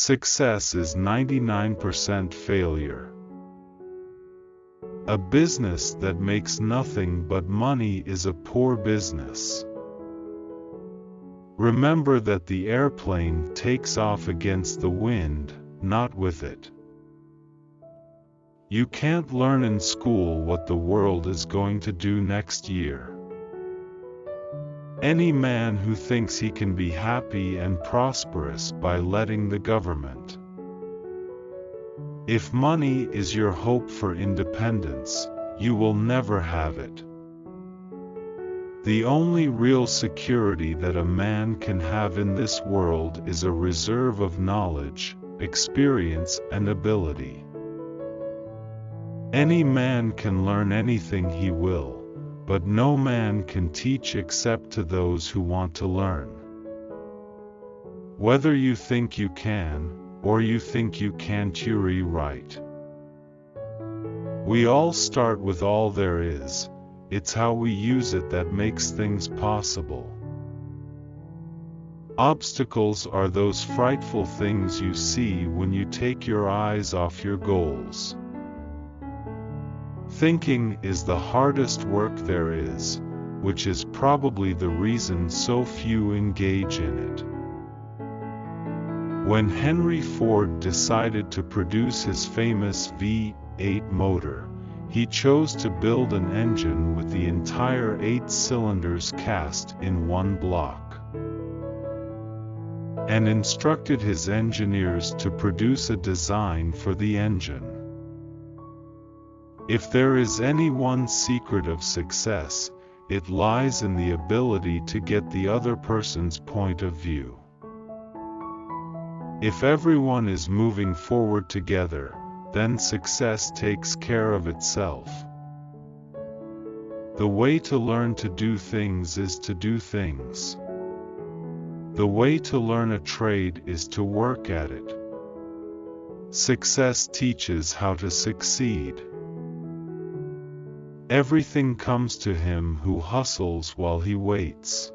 Success is 99% failure. A business that makes nothing but money is a poor business. Remember that the airplane takes off against the wind, not with it. You can't learn in school what the world is going to do next year. Any man who thinks he can be happy and prosperous by letting the government. If money is your hope for independence, you will never have it. The only real security that a man can have in this world is a reserve of knowledge, experience, and ability. Any man can learn anything he will, but no man can teach except to those who want to learn. Whether you think you can, or you think you can't, you're right. We all start with all there is. It's how we use it that makes things possible. Obstacles are those frightful things you see when you take your eyes off your goals. Thinking is the hardest work there is, which is probably the reason so few engage in it. When Henry Ford decided to produce his famous V8 motor, he chose to build an engine with the entire 8 cylinders cast in one block, and instructed his engineers to produce a design for the engine. If there is any one secret of success, it lies in the ability to get the other person's point of view. If everyone is moving forward together, then success takes care of itself. The way to learn to do things is to do things. The way to learn a trade is to work at it. Success teaches how to succeed. Everything comes to him who hustles while he waits.